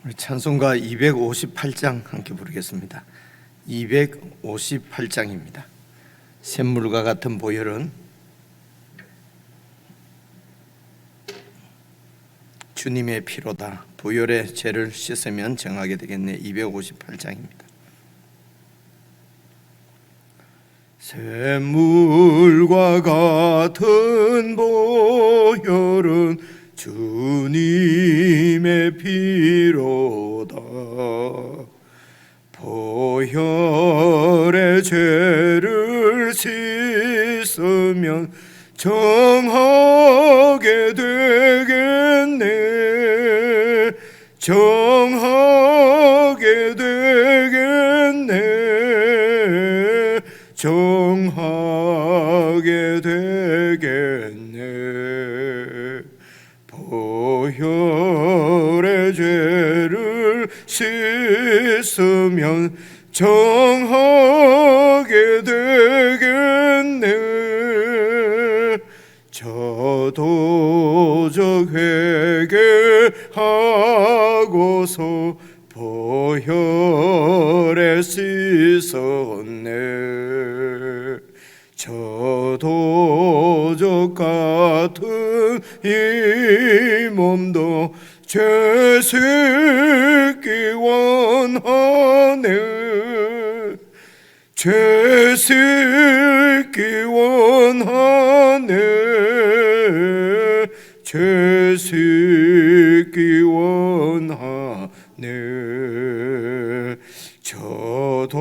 우리 찬송가 258장 함께 부르겠습니다. 258장입니다. 샘물과 같은 보혈은 주님의 피로다. 보혈의 죄를 씻으면 정하게 되겠네. 258장입니다. 샘물과 같은 보혈은 주님의 피로다. 보혈의 죄를 씻으면 정하게 되겠네. 정하게 되겠네. 정하게 되겠네. 보혈의 죄를 씻으면 정하게 되겠네. 저도적 회개하고서 보혈에 씻었네. 저도적 같은 이 몸도 죄 씻기 원하네. 죄 씻기 원하네. 죄 씻기 원하네. 저도적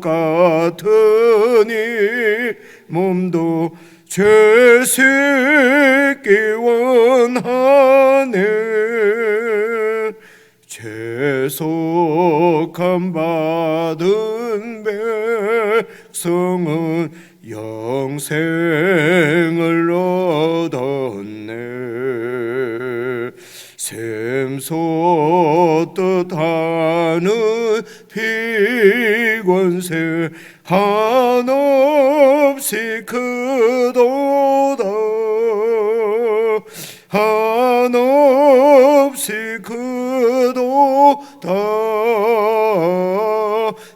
같은 이 몸도 죄 씻기 원하네. 죄속함 받은 백성은 영생을 얻었네. 샘솟듯 하는 피권세 한없이 크도다. 한없이 크도다.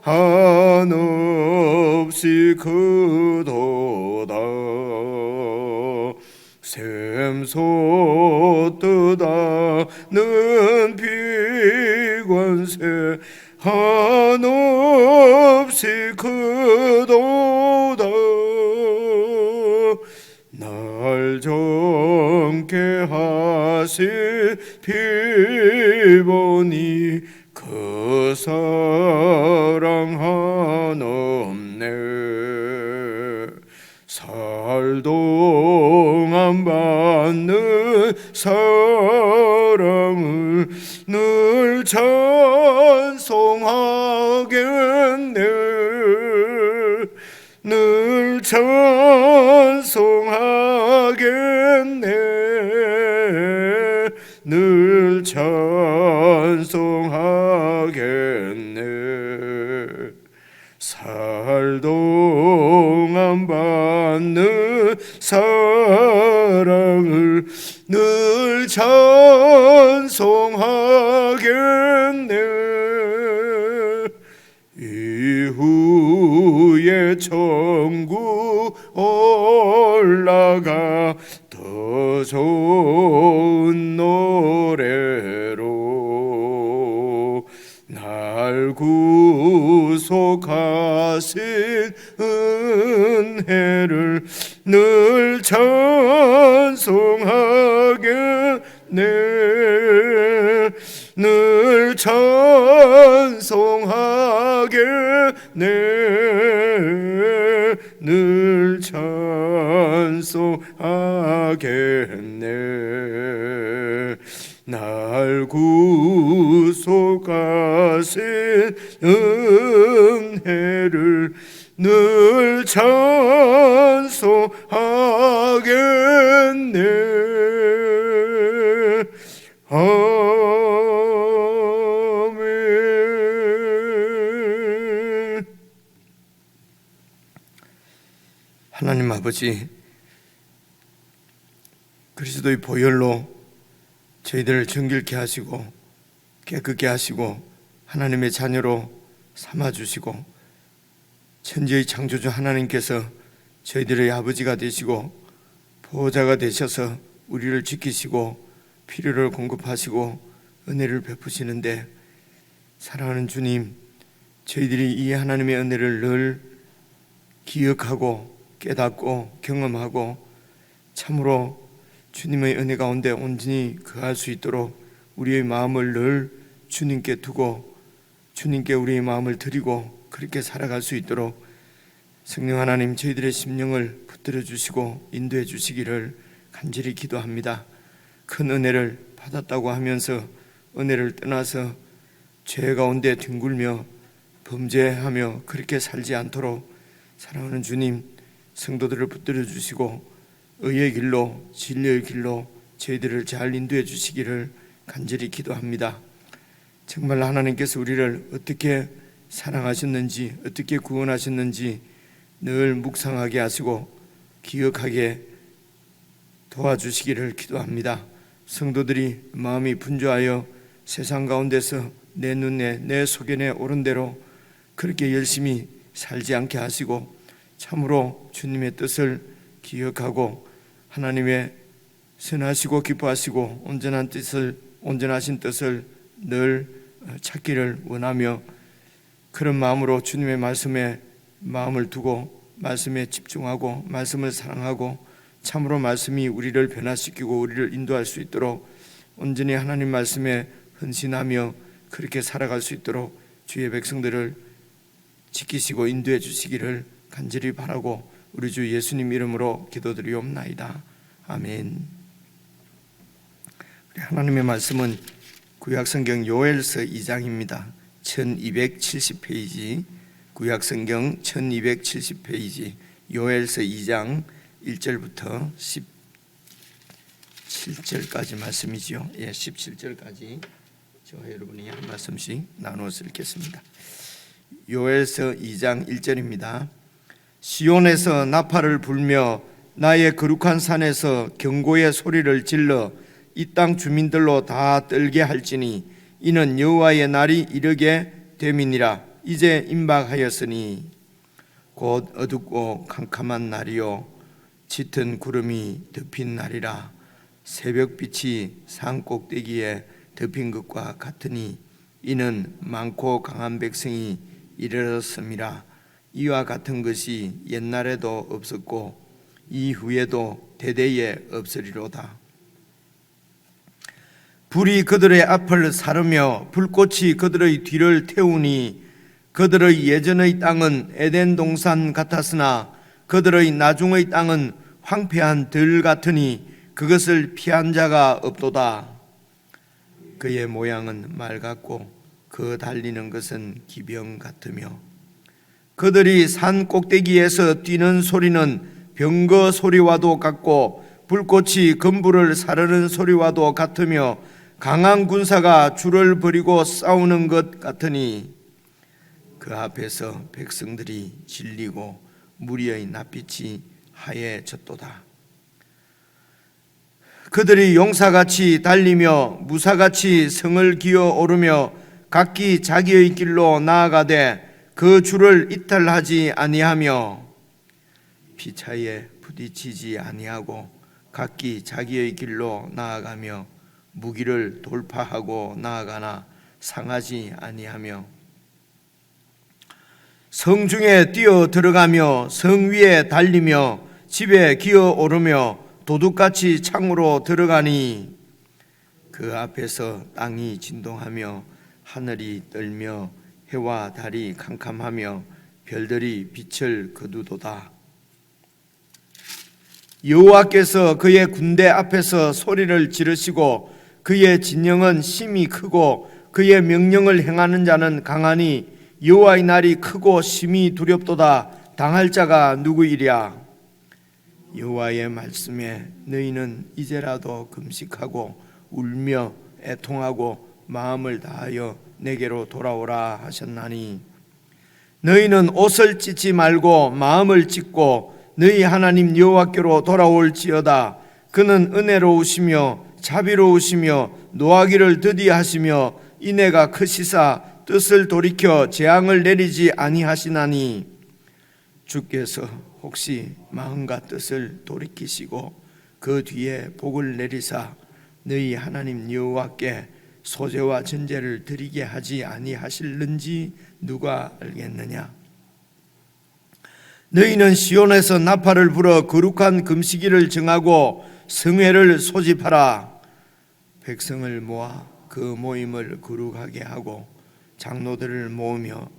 한없이 크도다. 샘솟듯 하는 피권세 한없이 크도다. 날 정케 하신 피보니 그 사랑 한없네. 살 동안 받는 사랑을 늘 찬송하겠네. 늘 찬송하겠네. 늘 찬송하겠네. 살 동안 받는 사랑을 늘 찬송하겠네. 이후에 천국 올라가 더 좋은 노래로 날 구속하신 은혜를 늘 찬송하겠네. 늘 찬송하겠네. 늘 찬송하겠네. 날 구속하신 은혜를 늘 찬송하겠네. 아멘. 하나님 아버지, 그리스도의 보혈로 저희들을 정결케 하시고 깨끗게 하시고 하나님의 자녀로 삼아주시고 천지의 창조주 하나님께서 저희들의 아버지가 되시고 보호자가 되셔서 우리를 지키시고 필요를 공급하시고 은혜를 베푸시는데, 사랑하는 주님, 저희들이 이 하나님의 은혜를 늘 기억하고 깨닫고 경험하고 참으로 주님의 은혜 가운데 온전히 거할 수 있도록 우리의 마음을 늘 주님께 두고 주님께 우리의 마음을 드리고 그렇게 살아갈 수 있도록 성령 하나님, 저희들의 심령을 붙들어 주시고 인도해 주시기를 간절히 기도합니다. 큰 은혜를 받았다고 하면서 은혜를 떠나서 죄 가운데 뒹굴며 범죄하며 그렇게 살지 않도록 사랑하는 주님, 성도들을 붙들어 주시고 의의 길로 진리의 길로 저희들을 잘 인도해 주시기를 간절히 기도합니다. 정말 하나님께서 우리를 어떻게 사랑하셨는지, 어떻게 구원하셨는지 늘 묵상하게 하시고 기억하게 도와주시기를 기도합니다. 성도들이 마음이 분주하여 세상 가운데서 내 눈에 내 소견에 오른 대로 그렇게 열심히 살지 않게 하시고 참으로 주님의 뜻을 기억하고 하나님의 선하시고 기뻐하시고 온전하신 뜻을 늘 찾기를 원하며 그런 마음으로 주님의 말씀에 마음을 두고 말씀에 집중하고 말씀을 사랑하고 참으로 말씀이 우리를 변화시키고 우리를 인도할 수 있도록 온전히 하나님 말씀에 헌신하며 그렇게 살아갈 수 있도록 주의 백성들을 지키시고 인도해 주시기를 간절히 바라고 우리 주 예수님 이름으로 기도드리옵나이다. 아멘. 우리 하나님의 말씀은 구약성경 요엘서 2장입니다. 1270페이지, 구약성경 1270페이지 요엘서 2장 1절부터 17절까지 말씀이지요. 17절까지 저와 여러분이 한 말씀씩 나누어서 읽겠습니다. 요엘서 2장 1절입니다. 시온에서 나팔을 불며 나의 거룩한 산에서 경고의 소리를 질러 이 땅 주민들로 다 떨게 할지니 이는 여호와의 날이 이르게 됨이니라. 이제 임박하였으니 곧 어둡고 캄캄한 날이요 짙은 구름이 덮인 날이라. 새벽빛이 산 꼭대기에 덮인 것과 같으니 이는 많고 강한 백성이 이르렀음이라. 이와 같은 것이 옛날에도 없었고 이후에도 대대에 없으리로다. 불이 그들의 앞을 사르며 불꽃이 그들의 뒤를 태우니 그들의 예전의 땅은 에덴 동산 같았으나 그들의 나중의 땅은 황폐한 들 같으니 그것을 피한 자가 없도다. 그의 모양은 말 같고 그 달리는 것은 기병 같으며 그들이 산 꼭대기에서 뛰는 소리는 병거 소리와도 같고 불꽃이 건불을 사르는 소리와도 같으며 강한 군사가 줄을 버리고 싸우는 것 같으니 그 앞에서 백성들이 질리고 무리의 낯빛이 하얘졌도다. 그들이 용사같이 달리며 무사같이 성을 기어 오르며 각기 자기의 길로 나아가되 그 줄을 이탈하지 아니하며 피차에 부딪히지 아니하고 각기 자기의 길로 나아가며 무기를 돌파하고 나아가나 상하지 아니하며 성중에 뛰어 들어가며 성 위에 달리며 집에 기어 오르며 도둑같이 창으로 들어가니 그 앞에서 땅이 진동하며 하늘이 떨며 해와 달이 캄캄하며 별들이 빛을 거두도다. 여호와께서 그의 군대 앞에서 소리를 지르시고 그의 진영은 심히 크고 그의 명령을 행하는 자는 강하니 여호와의 날이 크고 심히 두렵도다. 당할 자가 누구이랴? 여호와의 말씀에 너희는 이제라도 금식하고 울며 애통하고 마음을 다하여 내게로 돌아오라 하셨나니 너희는 옷을 찢지 말고 마음을 찢고 너희 하나님 여호와께로 돌아올지어다. 그는 은혜로우시며 자비로우시며 노하기를 더디하시며 인애가 크시사 뜻을 돌이켜 재앙을 내리지 아니하시나니 주께서 혹시 마음과 뜻을 돌이키시고 그 뒤에 복을 내리사 너희 하나님 여호와께 소제와 전제를 드리게 하지 아니하실는지 누가 알겠느냐. 너희는 시온에서 나팔을 불어 거룩한 금식일을 정하고 성회를 소집하라. 백성을 모아 그 모임을 거룩하게 하고 장로들을 모으며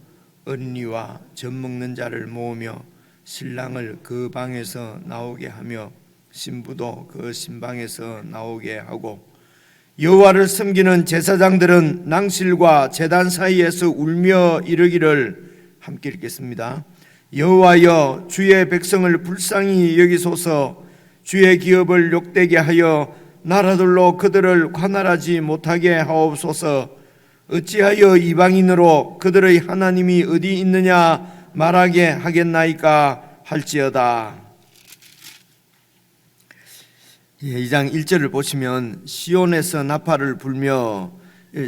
어린이와 젖 먹는 자를 모으며 신랑을 그 방에서 나오게 하며 신부도 그 신방에서 나오게 하고 여호와를 섬기는 제사장들은 낭실과 제단 사이에서 울며 이르기를, 함께 읽겠습니다. 여호와여 주의 백성을 불쌍히 여기소서. 주의 기업을 욕되게 하여 나라들로 그들을 관할하지 못하게 하옵소서. 어찌하여 이방인으로 그들의 하나님이 어디 있느냐 말하게 하겠나이까 할지어다. 2장 1절을 보시면 시온에서 나팔을 불며,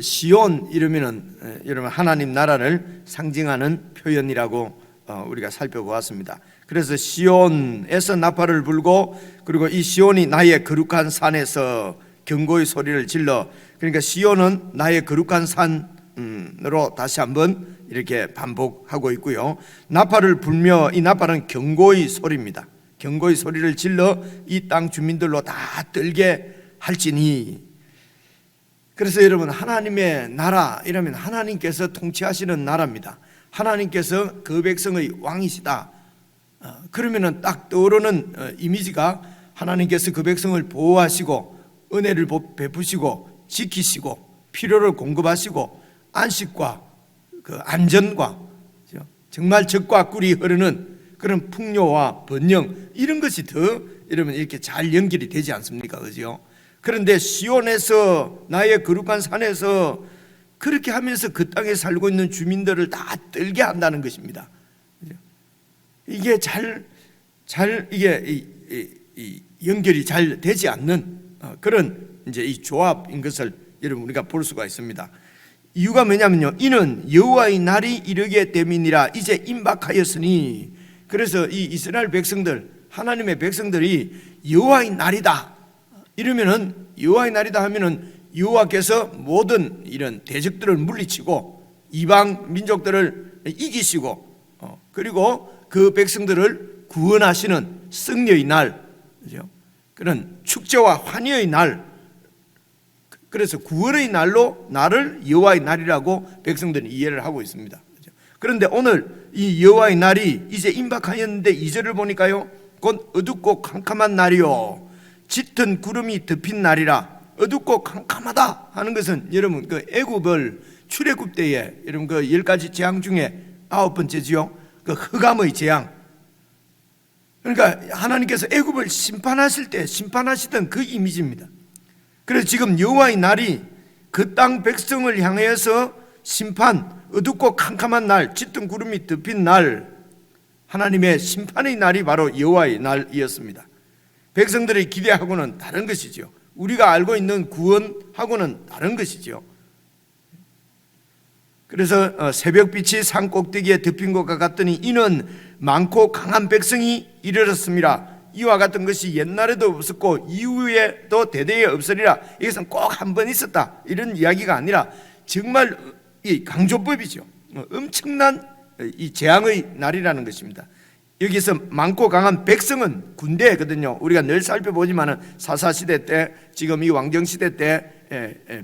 시온 이러면은 여러분 하나님 나라를 상징하는 표현이라고 우리가 살펴보았습니다. 그래서 시온에서 나팔을 불고, 그리고 이 시온이 나의 거룩한 산에서 경고의 소리를 질러, 그러니까 시온은 나의 거룩한 산으로 다시 한번 이렇게 반복하고 있고요. 나팔을 불며, 이 나팔은 경고의 소리입니다. 경고의 소리를 질러 이 땅 주민들로 다 떨게 할지니. 그래서 여러분 하나님의 나라 이러면 하나님께서 통치하시는 나라입니다. 하나님께서 그 백성의 왕이시다. 그러면은 딱 떠오르는 이미지가 하나님께서 그 백성을 보호하시고 은혜를 베푸시고 지키시고 필요를 공급하시고 안식과 그 안전과 정말 젖과 꿀이 흐르는 그런 풍요와 번영, 이런 것이 더 여러분 이렇게 잘 연결이 되지 않습니까? 그죠? 그런데 시온에서 나의 거룩한 산에서 그렇게 하면서 그 땅에 살고 있는 주민들을 다 떨게 한다는 것입니다. 이게 이게 연결이 잘 되지 않는 그런 이제 이 조합인 것을 여러분 우리가 볼 수가 있습니다. 이유가 뭐냐면요, 이는 여호와의 날이 이르게 됨이니라. 이제 임박하였으니. 그래서 이 이스라엘 백성들, 하나님의 백성들이 여호와의 날이다 이러면은, 여호와의 날이다 하면은 여호와께서 모든 이런 대적들을 물리치고 이방 민족들을 이기시고 그리고 그 백성들을 구원하시는 승리의 날, 그죠? 그런 축제와 환희의 날, 그래서 구원의 날로 나를 여호와의 날이라고 백성들은 이해를 하고 있습니다. 그런데 오늘 이 여호와의 날이 이제 임박하였는데 2절을 보니까요, 곧 어둡고 캄캄한 날이요 짙은 구름이 덮인 날이라. 어둡고 캄캄하다 하는 것은 여러분 그 애굽을 출애굽 때에 여러분 그 10가지 재앙 중에 9번째지요, 그 흑암의 재앙. 그러니까 하나님께서 애굽을 심판하실 때 심판하시던 그 이미지입니다. 그래서 지금 여호와의 날이 그 땅 백성을 향하여서 심판, 어둡고 캄캄한 날, 짙은 구름이 덮인 날, 하나님의 심판의 날이 바로 여호와의 날이었습니다. 백성들의 기대하고는 다른 것이죠. 우리가 알고 있는 구원하고는 다른 것이죠. 그래서 새벽빛이 산 꼭대기에 덮인 것과 같더니 이는 많고 강한 백성이 이르렀습니다. 이와 같은 것이 옛날에도 없었고 이후에도 대대에 없으리라. 이것은 꼭 한 번 있었다 이런 이야기가 아니라 정말 이 강조법이죠. 엄청난 이 재앙의 날이라는 것입니다. 여기서 많고 강한 백성은 군대거든요. 우리가 늘 살펴보지만은 사사시대 때, 지금 이 왕정시대 때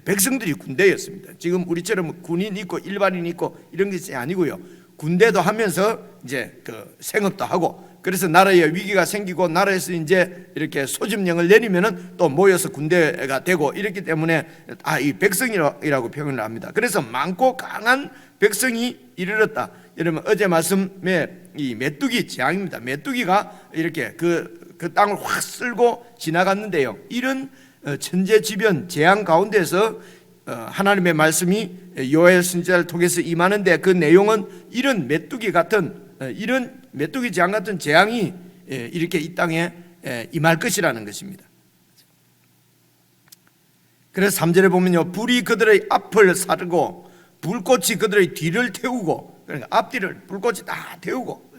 백성들이 군대였습니다. 지금 우리처럼 군인 있고 일반인 있고 이런 것이 아니고요. 군대도 하면서 이제 그 생업도 하고, 그래서 나라에 위기가 생기고 나라에서 이제 이렇게 소집령을 내리면은 또 모여서 군대가 되고 이렇기 때문에 이 백성이라고 표현을 합니다. 그래서 많고 강한 백성이 이르렀다. 여러분 어제 말씀에 이 메뚜기 재앙입니다. 메뚜기가 이렇게 그 땅을 확 쓸고 지나갔는데요. 이런 천재지변 재앙 가운데서 하나님의 말씀이 요엘 선지자를 통해서 임하는데, 그 내용은 이런 메뚜기 같은 이런 메뚜기 재앙 같은 재앙이 이렇게 이 땅에 임할 것이라는 것입니다. 그래서 3절에 보면요, 불이 그들의 앞을 사르고 불꽃이 그들의 뒤를 태우고, 그러니까 앞뒤를 불꽃이 다 태우고.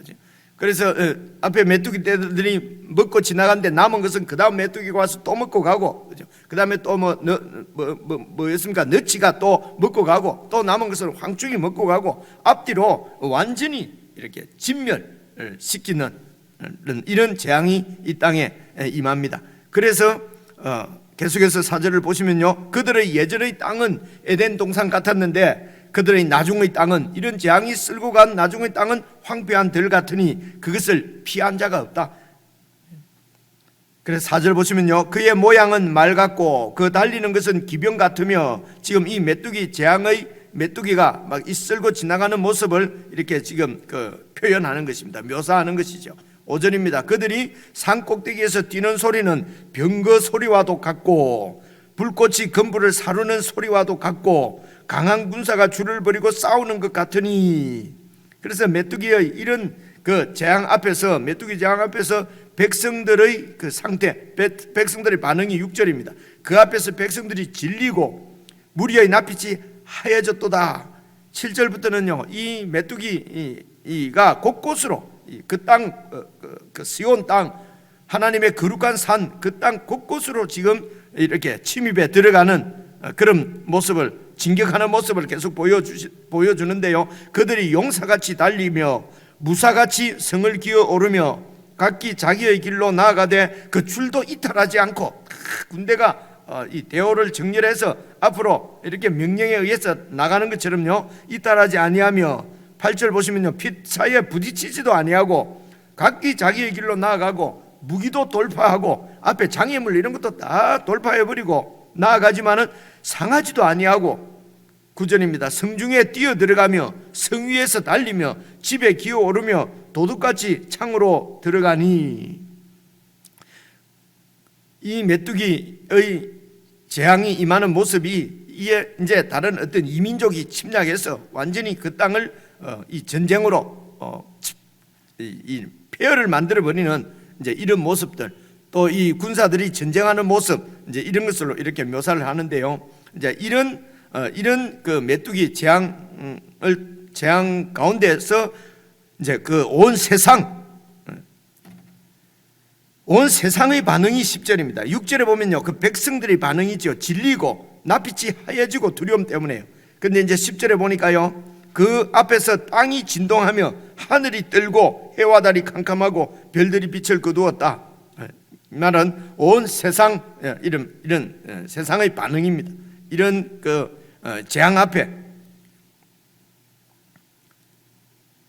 그래서 앞에 메뚜기 떼들이 먹고 지나가는데 남은 것은 그 다음 메뚜기가 와서 또 먹고 가고, 그 다음에 또 뭐였습니까? 너치가 또 먹고 가고, 또 남은 것은 황충이 먹고 가고, 앞뒤로 완전히 이렇게 진멸을 시키는 이런 재앙이 이 땅에 임합니다. 그래서 계속해서 4절을 보시면요, 그들의 예전의 땅은 에덴 동산 같았는데 그들의 나중의 땅은, 이런 재앙이 쓸고 간 나중의 땅은 황폐한 들 같으니 그것을 피한 자가 없다. 그래서 4절 보시면요, 그의 모양은 말 같고 그 달리는 것은 기병 같으며, 지금 이 메뚜기 재앙의 메뚜기가 막 이 쓸고 지나가는 모습을 이렇게 지금 표현하는 것입니다. 묘사하는 것이죠. 5절입니다. 그들이 산 꼭대기에서 뛰는 소리는 병거 소리와도 같고 불꽃이 건물을 사르는 소리와도 같고 강한 군사가 줄을 버리고 싸우는 것 같으니. 그래서 메뚜기의 이런 재앙 앞에서, 메뚜기 재앙 앞에서 백성들의 상태, 백성들의 반응이 6절입니다. 그 앞에서 백성들이 질리고 무리의 낯빛이 하얘졌도다. 7절부터는요, 이 메뚜기가 곳곳으로 그 땅, 그 시온 땅, 하나님의 거룩한 산, 그 땅 곳곳으로 지금 이렇게 침입해 들어가는 그런 모습을, 진격하는 모습을 계속 보여주는데요, 그들이 용사같이 달리며 무사같이 성을 기어 오르며 각기 자기의 길로 나아가되 그 줄도 이탈하지 않고, 군대가 이 대오를 정렬해서 앞으로 이렇게 명령에 의해서 나가는 것처럼요, 이탈하지 아니하며, 8절 보시면요, 빛 사이에 부딪히지도 아니하고 각기 자기의 길로 나아가고 무기도 돌파하고 앞에 장애물 이런 것도 다 돌파해버리고 나아가지만은 상하지도 아니하고. 9절입니다. 성중에 뛰어들어가며 성 위에서 달리며 집에 기어오르며 도둑같이 창으로 들어가니. 이 메뚜기의 재앙이 임하는 모습이, 이게 이제 다른 어떤 이민족이 침략해서 완전히 그 땅을 이 전쟁으로 이 폐허를 만들어 버리는 이제 이런 모습들, 또 이 군사들이 전쟁하는 모습, 이제 이런 것으로 이렇게 묘사를 하는데요. 이제 이런 그 메뚜기 재앙 가운데서 이제 온 세상의 반응이 10절입니다. 6절에 보면요, 그 백성들의 반응이죠. 질리고 낯빛이 하얘지고 두려움 때문에요. 근데 이제 10절에 보니까요, 그 앞에서 땅이 진동하며 하늘이 떨고 해와 달이 캄캄하고 별들이 빛을 거두었다. 이 말은 온 세상, 이런 세상의 반응입니다. 이런 재앙 앞에.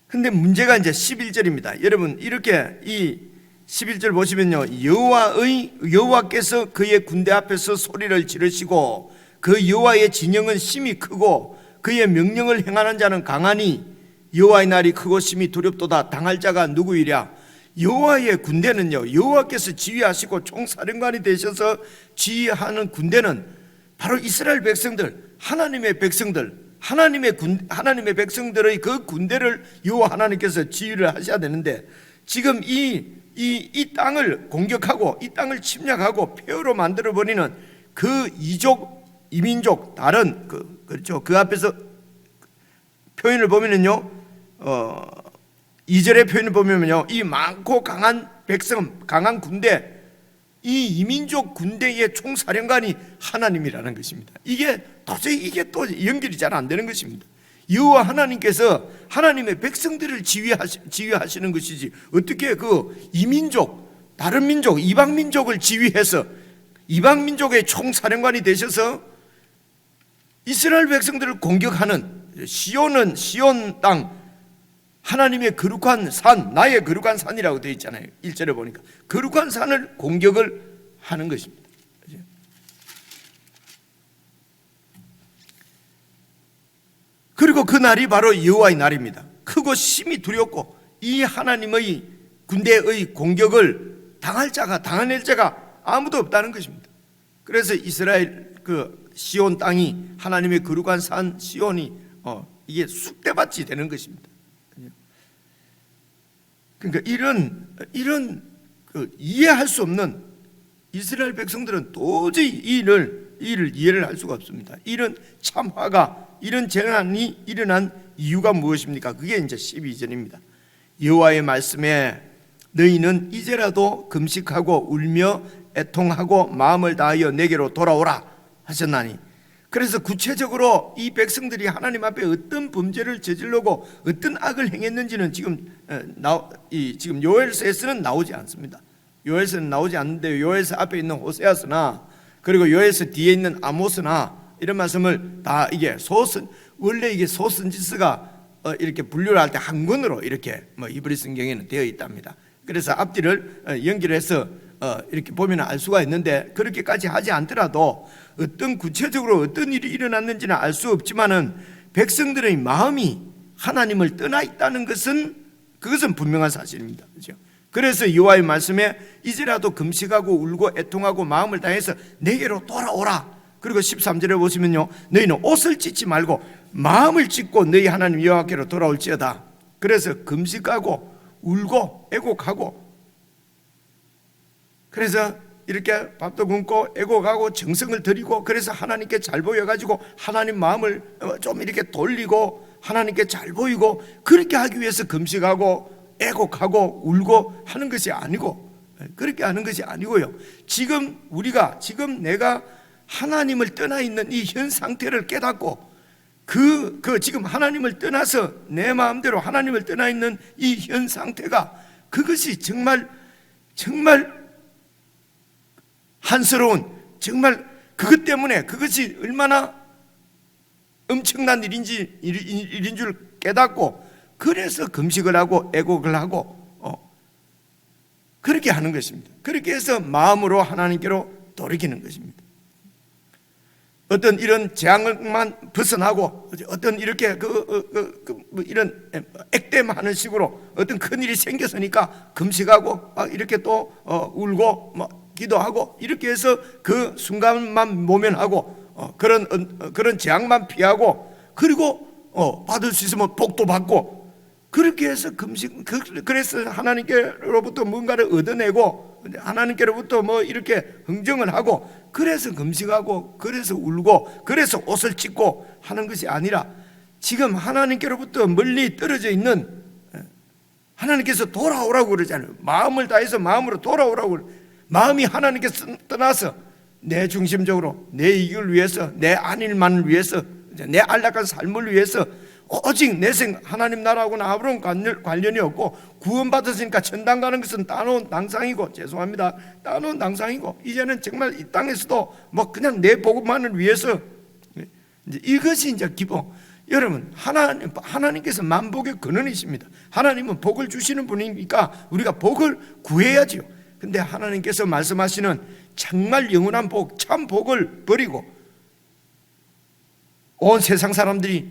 근데 문제가 이제 11절입니다. 여러분, 이렇게 이 11절 보시면요, 여호와께서 그의 군대 앞에서 소리를 지르시고 그 여호와의 진영은 심히 크고 그의 명령을 행하는 자는 강하니 여호와의 날이 크고 심히 두렵도다. 당할 자가 누구이랴. 여호와의 군대는요, 여호와께서 지휘하시고 총사령관이 되셔서 지휘하는 군대는 바로 이스라엘 백성들, 하나님의 백성들, 하나님의 백성들의 그 군대를 여호와 하나님께서 지휘를 하셔야 되는데, 지금 이 땅을 공격하고 이 땅을 침략하고 폐허로 만들어 버리는 그 이민족 다른 그렇죠. 그 앞에서 표현을 보면은요, 2절의 표현을 보면요, 이 많고 강한 백성, 강한 군대, 이 이민족 군대의 총사령관이 하나님이라는 것입니다. 이게 도저히 이게 또 연결이 잘 안 되는 것입니다. 여호와 하나님께서 하나님의 백성들을 지휘하시는 것이지, 어떻게 그 이민족, 다른 민족, 이방 민족을 지휘해서 이방 민족의 총사령관이 되셔서 이스라엘 백성들을 공격하는, 시온 땅, 하나님의 거룩한 산, 나의 거룩한 산이라고 되어 있잖아요. 1절에 보니까 거룩한 산을 공격을 하는 것입니다. 그리고 그 날이 바로 여호와의 날입니다. 크고 심히 두렵고 이 하나님의 군대의 공격을 당해낼 자가 아무도 없다는 것입니다. 그래서 이스라엘 시온 땅이, 하나님의 거룩한 산 시온이 이게 쑥대밭이 되는 것입니다. 그러니까 이런 이해할 수 없는, 이스라엘 백성들은 도저히 이 일을 일을 이해를 할 수가 없습니다. 이런 참화가, 이런 재난이 일어난 이유가 무엇입니까? 그게 이제 12절입니다. 여호와의 말씀에 너희는 이제라도 금식하고 울며 애통하고 마음을 다하여 내게로 돌아오라 하셨나니, 그래서 구체적으로 이 백성들이 하나님 앞에 어떤 범죄를 저질르고 어떤 악을 행했는지는 지금 요엘서에서는 나오지 않습니다. 요엘서는 나오지 않는데, 요엘서 앞에 있는 호세아서나 그리고 요엘서 뒤에 있는 아모스나 이런 말씀을 다 이게 원래 이게 소선지서가 이렇게 분류를 할 때 한 권으로 이렇게 히브리 성경에는 되어 있답니다. 그래서 앞뒤를 연결해서 이렇게 보면 알 수가 있는데, 그렇게까지 하지 않더라도 어떤 구체적으로 어떤 일이 일어났는지는 알 수 없지만은 백성들의 마음이 하나님을 떠나 있다는 그것은 분명한 사실입니다. 그렇죠? 그래서 여호와의 말씀에 이제라도 금식하고 울고 애통하고 마음을 다해서 내게로 돌아오라. 그리고 13절에 보시면요, 너희는 옷을 찢지 말고 마음을 찢고 너희 하나님 여호와께로 돌아올지어다. 그래서 금식하고 울고 애곡하고, 그래서 이렇게 밥도 굶고 애곡하고 정성을 들이고, 그래서 하나님께 잘 보여가지고 하나님 마음을 좀 이렇게 돌리고 하나님께 잘 보이고, 그렇게 하기 위해서 금식하고 애곡하고 울고 하는 것이 아니고, 그렇게 하는 것이 아니고요, 지금 내가 하나님을 떠나 있는 이 현 상태를 깨닫고 지금 하나님을 떠나서 내 마음대로 하나님을 떠나 있는 이 현 상태가, 그것이 정말 한스러운, 정말 그것 때문에 그것이 얼마나 엄청난 일인 줄 깨닫고, 그래서 금식을 하고 애곡을 하고 그렇게 하는 것입니다. 그렇게 해서 마음으로 하나님께로 돌이키는 것입니다. 어떤 이런 재앙만 벗어나고 어떤 이렇게 이런 액땜하는 식으로 어떤 큰 일이 생겼으니까 금식하고 이렇게 또 울고 기도하고, 이렇게 해서 그 순간만 모면하고 그런 재앙만 피하고, 그리고 받을 수 있으면 복도 받고, 그렇게 해서 그래서 하나님께로부터 뭔가를 얻어내고 하나님께로부터 이렇게 흥정을 하고, 그래서 금식하고 그래서 울고 그래서 옷을 찢고 하는 것이 아니라, 지금 하나님께로부터 멀리 떨어져 있는, 하나님께서 돌아오라고 그러잖아요. 마음을 다해서 마음으로 돌아오라고. 마음이 하나님께서 떠나서 내 중심적으로 내 이익을 위해서, 내 안일만을 위해서, 내 안락한 삶을 위해서 오직 내 하나님 나라하고는 아무런 관련이 없고, 구원받았으니까 천당 가는 것은 따놓은 당상이고, 죄송합니다, 따놓은 당상이고, 이제는 정말 이 땅에서도 그냥 내 복음만을 위해서, 이것이 이제 기본. 여러분, 하나님께서 만복의 근원이십니다. 하나님은 복을 주시는 분이니까 우리가 복을 구해야지요. 근데 하나님께서 말씀하시는 정말 영원한 복, 참 복을 버리고 온 세상 사람들이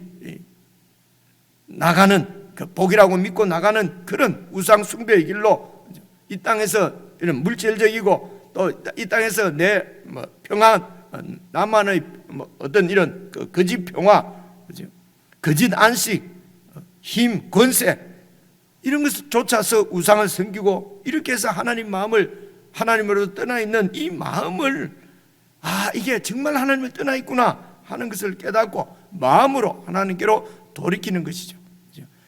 나가는, 그 복이라고 믿고 나가는 그런 우상 숭배의 길로, 이 땅에서 이런 물질적이고 또 이 땅에서 내 평안, 나만의 어떤 이런 거짓 평화, 거짓 안식, 힘, 권세, 이런 것을 쫓아서 우상을 섬기고, 이렇게 해서 하나님으로 떠나 있는 이 마음을, 이게 정말 하나님을 떠나 있구나 하는 것을 깨닫고 마음으로 하나님께로 돌이키는 것이죠.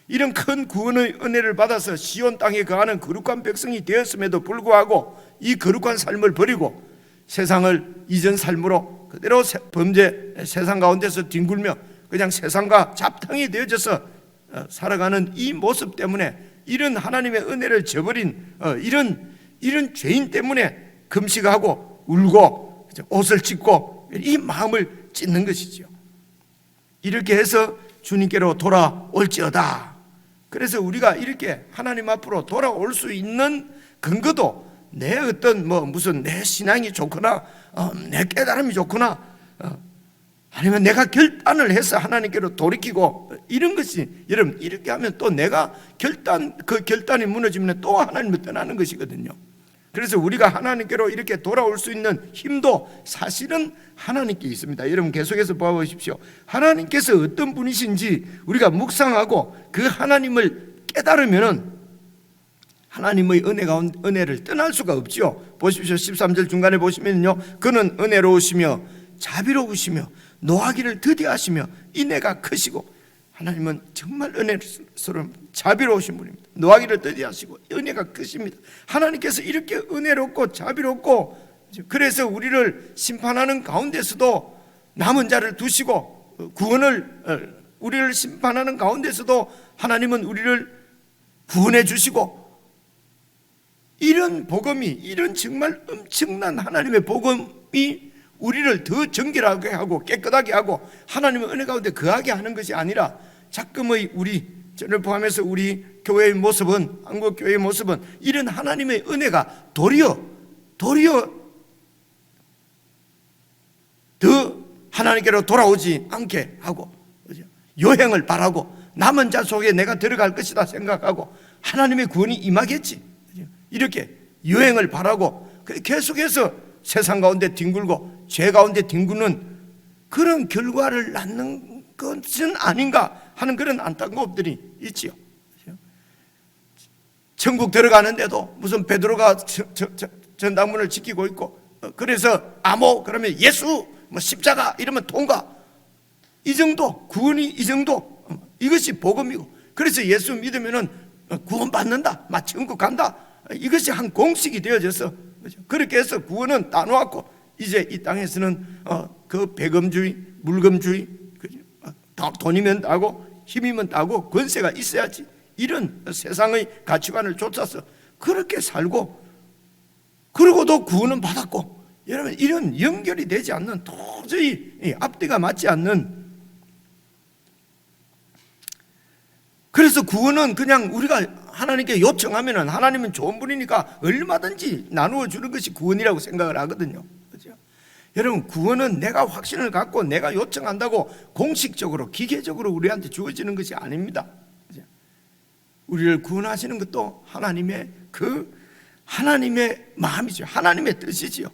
이런 큰 구원의 은혜를 받아서 시온 땅에 거하는 거룩한 백성이 되었음에도 불구하고 이 거룩한 삶을 버리고 세상을 이전 삶으로 그대로 범죄 세상 가운데서 뒹굴며 그냥 세상과 잡탕이 되어져서 살아가는 이 모습 때문에, 이런 하나님의 은혜를 저버린 이런 죄인 때문에 금식하고 울고 옷을 찢고 이 마음을 찢는 것이죠. 이렇게 해서 주님께로 돌아올지어다. 그래서 우리가 이렇게 하나님 앞으로 돌아올 수 있는 근거도 내 어떤 무슨 내 신앙이 좋거나 내 깨달음이 좋거나 아니면 내가 결단을 해서 하나님께로 돌이키고 이런 것이, 여러분, 이렇게 하면 또 내가 그 결단이 무너지면 또 하나님을 떠나는 것이거든요. 그래서 우리가 하나님께로 이렇게 돌아올 수 있는 힘도 사실은 하나님께 있습니다. 여러분 계속해서 보아보십시오. 하나님께서 어떤 분이신지 우리가 묵상하고 그 하나님을 깨달으면은 하나님의 은혜를 떠날 수가 없죠. 보십시오. 13절 중간에 보시면요, 그는 은혜로우시며 자비로우시며 노하기를 더디하시며 인애가 크시고, 하나님은 정말 은혜스러운 자비로우신 분입니다. 노하기를 더디하시고 은혜가 크십니다. 하나님께서 이렇게 은혜롭고 자비롭고, 그래서 우리를 심판하는 가운데서도 남은 자를 두시고 우리를 심판하는 가운데서도 하나님은 우리를 구원해 주시고, 이런 복음이, 이런 정말 엄청난 하나님의 복음이 우리를 더 정결하게 하고 깨끗하게 하고 하나님의 은혜 가운데 거하게 하는 것이 아니라, 자금의 저를 포함해서 우리 교회의 모습은, 한국 교회의 모습은 이런 하나님의 은혜가 도리어 더 하나님께로 돌아오지 않게 하고, 요행을 바라고 남은 자 속에 내가 들어갈 것이다 생각하고 하나님의 구원이 임하겠지, 이렇게 여행을 바라고 계속해서 세상 가운데 뒹굴고 죄 가운데 뒹구는 그런 결과를 낳는 것은 아닌가 하는 그런 안타까움들이 있지요. 천국 들어가는데도 무슨 베드로가 전당문을 지키고 있고, 그래서 암호 그러면 예수, 십자가 이러면 통과, 이 정도, 구원이 이 정도, 이것이 복음이고, 그래서 예수 믿으면은 구원받는다, 천국 간다, 이것이 한 공식이 되어져서, 그렇게 해서 구원은 따놓았고, 이제 이 땅에서는 그 배금주의, 물금주의, 돈이면 따고 힘이면 따고 권세가 있어야지, 이런 세상의 가치관을 쫓아서 그렇게 살고, 그러고도 구원은 받았고, 여러분 이런 연결이 되지 않는, 도저히 앞뒤가 맞지 않는, 그래서 구원은 그냥 우리가 하나님께 요청하면 하나님은 좋은 분이니까 얼마든지 나누어 주는 것이 구원이라고 생각을 하거든요. 그렇죠? 여러분, 구원은 내가 확신을 갖고 내가 요청한다고 공식적으로 기계적으로 우리한테 주어지는 것이 아닙니다. 그렇죠? 우리를 구원하시는 것도 하나님의 마음이죠. 하나님의 뜻이지요.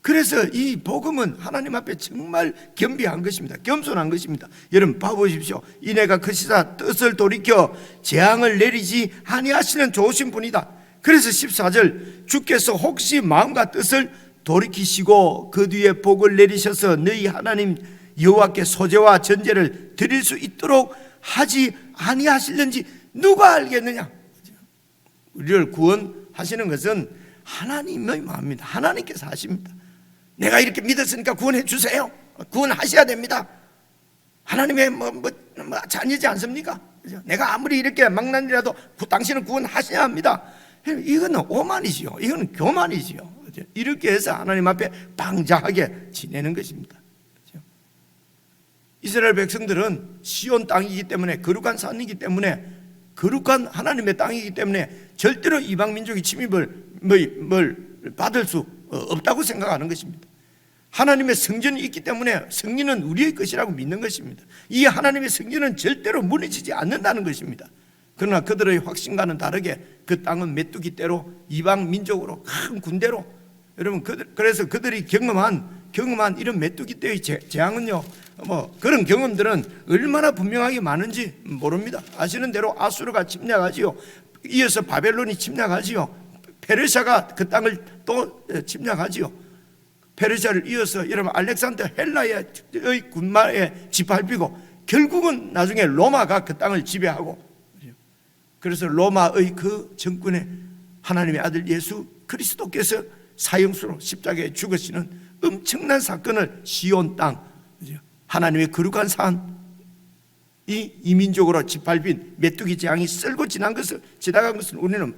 그래서 이 복음은 하나님 앞에 정말 겸비한 것입니다. 겸손한 것입니다. 여러분 봐보십시오. 인애가 크시사 뜻을 돌이켜 재앙을 내리지 아니하시는 좋으신 분이다. 그래서 14절, 주께서 혹시 마음과 뜻을 돌이키시고 그 뒤에 복을 내리셔서 너희 하나님 여호와께 소제와 전제를 드릴 수 있도록 하지 아니하실는지 누가 알겠느냐. 우리를 구원하시는 것은 하나님의 마음입니다. 하나님께서 하십니다. 내가 이렇게 믿었으니까 구원해 주세요. 구원하셔야 됩니다. 하나님의 자녀지 않습니까? 내가 아무리 이렇게 망난이라도 당신은 구원하셔야 합니다. 이거는 오만이지요. 이거는 교만이지요. 이렇게 해서 하나님 앞에 방자하게 지내는 것입니다. 이스라엘 백성들은 시온 땅이기 때문에, 거룩한 산이기 때문에, 거룩한 하나님의 땅이기 때문에 절대로 이방 민족의 침입을 받을 수 없다고 생각하는 것입니다. 하나님의 성전이 있기 때문에 성전은 우리의 것이라고 믿는 것입니다. 이 하나님의 성전은 절대로 무너지지 않는다는 것입니다. 그러나 그들의 확신과는 다르게 그 땅은 메뚜기 떼로, 이방 민족으로, 큰 군대로, 여러분 그래서 그들이 경험한 이런 메뚜기 떼의 재앙은요, 그런 경험들은 얼마나 분명하게 많은지 모릅니다. 아시는 대로 아수르가 침략하지요. 이어서 바벨론이 침략하지요. 페르시아가 그 땅을 또 침략하지요. 페르시아를 이어서 여러분 알렉산더 헬라의 군마에 짓밟히고, 결국은 나중에 로마가 그 땅을 지배하고, 그래서 로마의 그 정권에 하나님의 아들 예수 그리스도께서 사형수로 십자가에 죽으시는 엄청난 사건을 시온 땅, 하나님의 거룩한 산이 이민족으로 짓밟힌 메뚜기 재앙이 쓸고 지나간 것을 우리는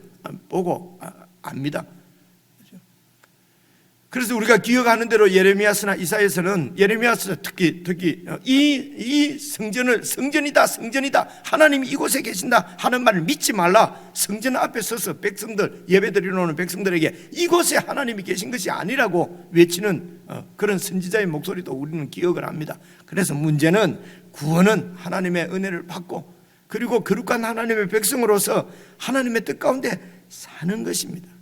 보고 압니다. 그래서 우리가 기억하는 대로 예레미야서나 이사야서는, 예레미야서 특히 이 성전이다 하나님이 이곳에 계신다 하는 말을 믿지 말라. 성전 앞에 서서 백성들, 예배드리러 백성들에게 이곳에 하나님이 계신 것이 아니라고 외치는 그런 선지자의 목소리도 우리는 기억을 합니다. 그래서 문제는 구원은 하나님의 은혜를 받고, 그리고 거룩한 하나님의 백성으로서 하나님의 뜻 가운데 사는 것입니다.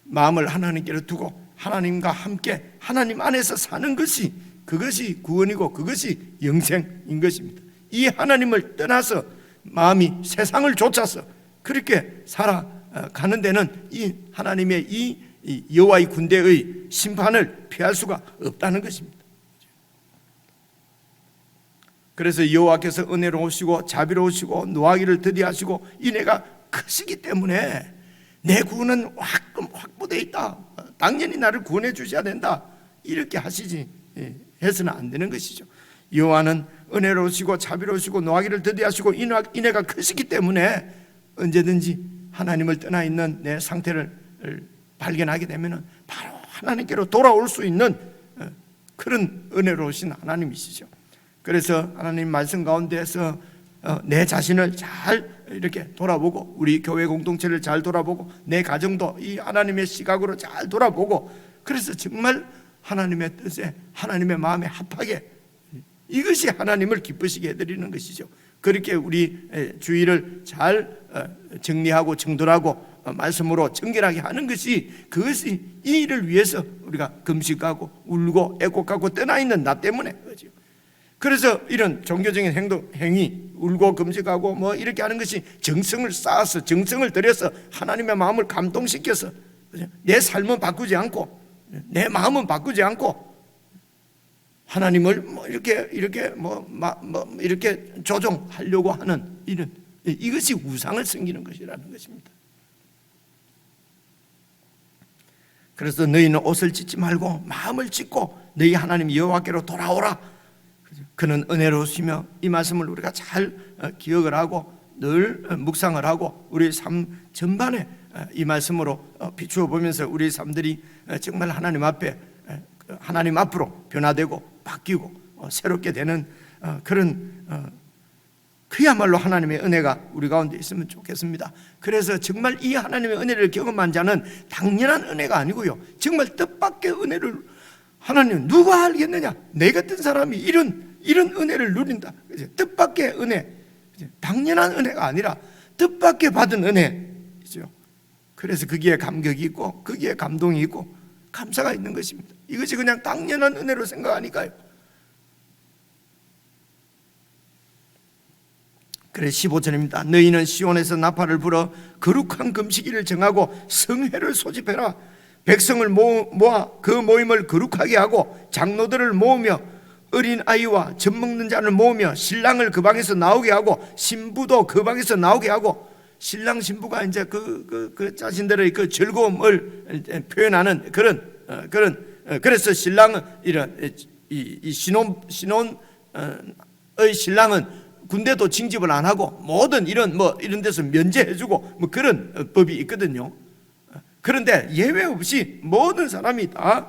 마음을 하나님께로 두고 하나님과 함께 하나님 안에서 사는 것이, 그것이 구원이고 그것이 영생인 것입니다. 이 하나님을 떠나서 마음이 세상을 쫓아서 그렇게 살아가는 데는 이 하나님의 이 이 여호와의 군대의 심판을 피할 수가 없다는 것입니다. 그래서 여호와께서 은혜로우시고 자비로우시고 노하기를 더디하시고 인애가 크시기 때문에 내 구원은 확보되어 있다, 당연히 나를 구원해 주셔야 된다, 이렇게 하시지 해서는 안 되는 것이죠. 여호와는 은혜로우시고 자비로우시고 노하기를 더디하시고 인애가 크시기 때문에 언제든지 하나님을 떠나 있는 내 상태를 발견하게 되면 바로 하나님께로 돌아올 수 있는 그런 은혜로우신 하나님이시죠. 그래서 하나님 말씀 가운데에서 내 자신을 잘 이렇게 돌아보고, 우리 교회 공동체를 잘 돌아보고, 내 가정도 이 하나님의 시각으로 잘 돌아보고, 그래서 정말 하나님의 뜻에 하나님의 마음에 합하게, 이것이 하나님을 기쁘시게 해드리는 것이죠. 그렇게 우리 주의를 잘 정리하고 정돈하고 말씀으로 정결하게 하는 것이, 그것이 이 일을 위해서 우리가 금식하고 울고 애곡하고 떠나 있는 나 때문에 그렇죠. 그래서 이런 종교적인 행위, 울고 금식하고 뭐 이렇게 하는 것이 정성을 쌓아서, 정성을 들여서 하나님의 마음을 감동시켜서 내 삶은 바꾸지 않고, 내 마음은 바꾸지 않고, 하나님을 뭐 이렇게 조종하려고 하는 이것이 우상을 섬기는 것이라는 것입니다. 그래서 너희는 옷을 찢지 말고 마음을 찢고 너희 하나님 여호와께로 돌아오라. 그는 은혜로우시며, 이 말씀을 우리가 잘 기억을 하고 늘 묵상을 하고 우리 삶 전반에 이 말씀으로 비추어 보면서 우리 삶들이 정말 하나님 앞에, 하나님 앞으로 변화되고 바뀌고 새롭게 되는 그런 그야말로 하나님의 은혜가 우리 가운데 있으면 좋겠습니다. 그래서 정말 이 하나님의 은혜를 경험한 자는 당연한 은혜가 아니고요, 정말 뜻밖의 은혜를, 하나님 누가 알겠느냐, 내 같은 사람이 이런 은혜를 누린다. 뜻밖의 은혜, 당연한 은혜가 아니라 뜻밖의 받은 은혜죠. 그래서 거기에 감격이 있고 거기에 감동이 있고 감사가 있는 것입니다. 이것이 그냥 당연한 은혜로 생각하니까요. 그래 15절입니다. 너희는 시온에서 나팔을 불어 거룩한 금식일을 정하고 성회를 소집해라. 백성을 모아 그 모임을 거룩하게 하고 장로들을 모으며 어린 아이와 젖 먹는 자를 모으며 신랑을 그 방에서 나오게 하고 신부도 그 방에서 나오게 하고, 신랑 신부가 이제 그 자신들의 그 즐거움을 표현하는 그래서 신랑은 이 신혼의 신랑은 군대도 징집을 안 하고 모든 이런 데서 면제해주고 뭐 그런 법이 있거든요. 그런데 예외 없이 모든 사람이 다,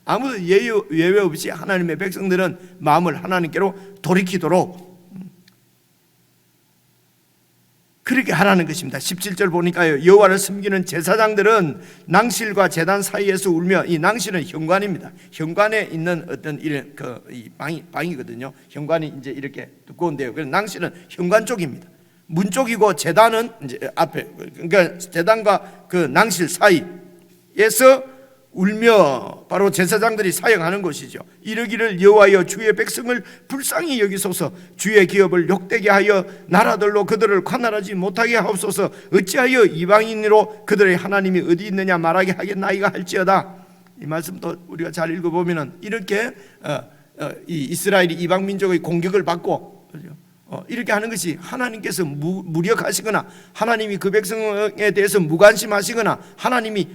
아무도 예외 없이 하나님의 백성들은 마음을 하나님께로 돌이키도록 그렇게 하라는 것입니다. 17절 보니까요, 여호와를 섬기는 제사장들은 낭실과 제단 사이에서 울며, 이 낭실은 현관입니다. 현관에 있는 어떤 이런 이 방이거든요. 현관이 이제 이렇게 두꺼운데요. 그래서 낭실은 현관 쪽입니다. 문 쪽이고 제단은 이제 앞에, 그러니까 제단과 그 낭실 사이에서 울며 바로 제사장들이 사역하는 것이죠. 이르기를 여호와여 주의 백성을 불쌍히 여기소서, 주의 기업을 욕되게 하여 나라들로 그들을 관할하지 못하게 하옵소서. 어찌하여 이방인으로 그들의 하나님이 어디 있느냐 말하게 하겠나이가 할지어다. 이 말씀도 우리가 잘 읽어보면 이렇게 이 이스라엘이 이방 민족의 공격을 받고 이렇게 하는 것이 하나님께서 무력하시거나 하나님이 그 백성에 대해서 무관심하시거나 하나님이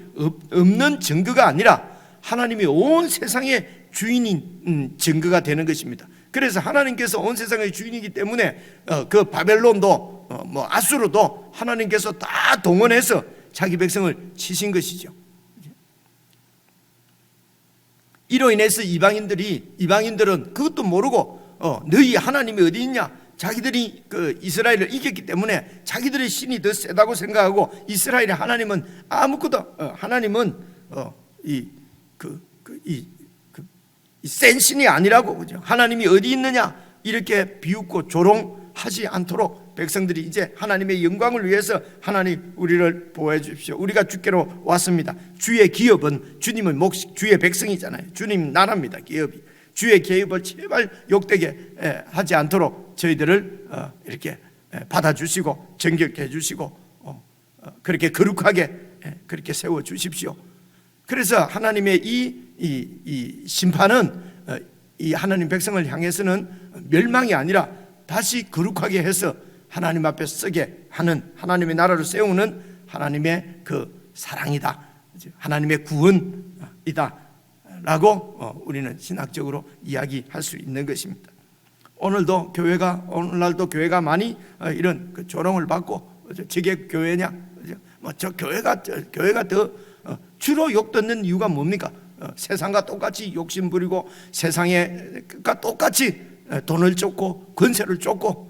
없는 증거가 아니라 하나님이 온 세상의 주인인 증거가 되는 것입니다. 그래서 하나님께서 온 세상의 주인이기 때문에 그 바벨론도 아수르도 하나님께서 다 동원해서 자기 백성을 치신 것이죠. 이로 인해서 이방인들은 그것도 모르고 너희 하나님이 어디 있냐, 자기들이 그 이스라엘을 이겼기 때문에 자기들의 신이 더 세다고 생각하고, 이스라엘의 하나님은 아무것도, 하나님은 이 센 신이 아니라고, 그죠? 하나님이 어디 있느냐 이렇게 비웃고 조롱하지 않도록 백성들이 이제 하나님의 영광을 위해서, 하나님 우리를 보호해 주십시오. 우리가 주께로 왔습니다. 주의 기업은 주님의 몫이, 주의 백성이잖아요. 주님 나라입니다. 기업이. 주의 계획을 제발 욕되게 하지 않도록 저희들을 이렇게 받아주시고 정결케 해주시고 그렇게 거룩하게 그렇게 세워주십시오. 그래서 하나님의 이 심판은 이 하나님 백성을 향해서는 멸망이 아니라 다시 거룩하게 해서 하나님 앞에 서게 하는, 하나님의 나라를 세우는 하나님의 그 사랑이다, 하나님의 구원이다 라고 우리는 신학적으로 이야기할 수 있는 것입니다. 오늘날도 교회가 많이 이런 그 조롱을 받고, 저게 교회냐, 저 교회가 더 주로 욕 듣는 이유가 뭡니까? 세상과 똑같이 욕심 부리고 세상과 똑같이 돈을 쫓고 권세를 쫓고,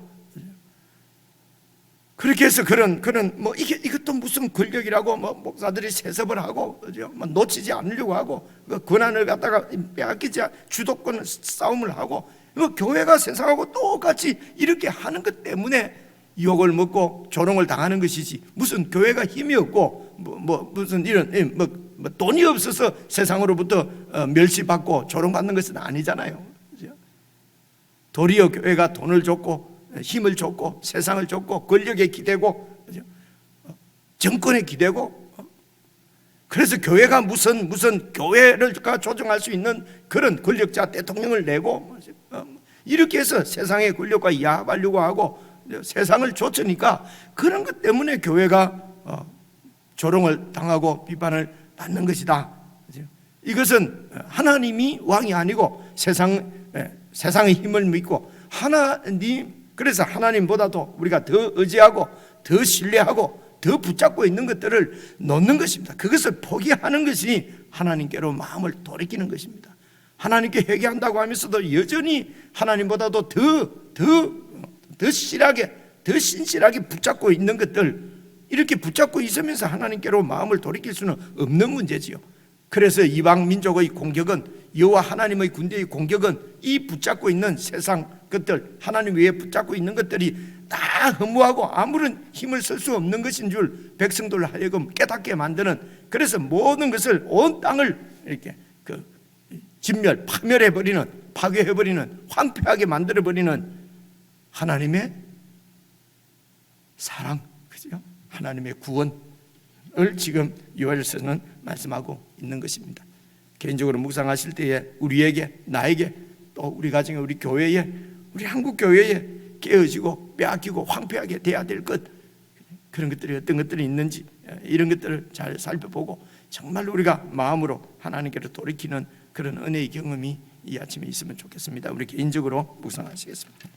그렇게 해서 그런 뭐 이것도 무슨 권력이라고 뭐 목사들이 세습을 하고, 뭐 놓치지 않으려고 하고, 그 권한을 갖다가 빼앗기지, 주도권 싸움을 하고, 뭐 교회가 세상하고 똑같이 이렇게 하는 것 때문에 욕을 먹고 조롱을 당하는 것이지, 무슨 교회가 힘이 없고 무슨 이런 뭐 돈이 없어서 세상으로부터 멸시받고 조롱받는 것은 아니잖아요. 도리어 교회가 돈을 줬고 힘을 줬고 세상을 줬고 권력에 기대고 정권에 기대고, 그래서 교회가 무슨 교회를 조정할 수 있는 그런 권력자 대통령을 내고 이렇게 해서 세상의 권력과 야합하려고 하고 세상을 좇으니까, 그런 것 때문에 교회가 조롱을 당하고 비판을 받는 것이다. 이것은 하나님이 왕이 아니고 세상의 힘을 믿고 그래서 하나님보다도 우리가 더 의지하고 더 신뢰하고 더 붙잡고 있는 것들을 놓는 것입니다. 그것을 포기하는 것이 하나님께로 마음을 돌이키는 것입니다. 하나님께 회개한다고 하면서도 여전히 하나님보다도 더 실하게, 더 신실하게 붙잡고 있는 것들, 이렇게 붙잡고 있으면서 하나님께로 마음을 돌이킬 수는 없는 문제지요. 그래서 이방 민족의 공격은, 여호와 하나님의 군대의 공격은 이 붙잡고 있는 세상 것들, 하나님 외에 붙잡고 있는 것들이 다 허무하고 아무런 힘을 쓸 수 없는 것인 줄 백성들 하여금 깨닫게 만드는, 그래서 모든 것을, 온 땅을 이렇게 파멸해버리는, 파괴해버리는, 황폐하게 만들어버리는 하나님의 사랑, 그죠? 하나님의 구원을 지금 요엘서는 말씀하고 있는 것입니다. 개인적으로 묵상하실 때에 우리에게, 나에게, 또 우리 가정에, 우리 교회에, 우리 한국 교회에 깨어지고 빼앗기고 황폐하게 돼야 될 것, 그런 것들이 어떤 것들이 있는지, 이런 것들을 잘 살펴보고 정말 우리가 마음으로 하나님께로 돌이키는 그런 은혜의 경험이 이 아침에 있으면 좋겠습니다. 우리 개인적으로 묵상하시겠습니다.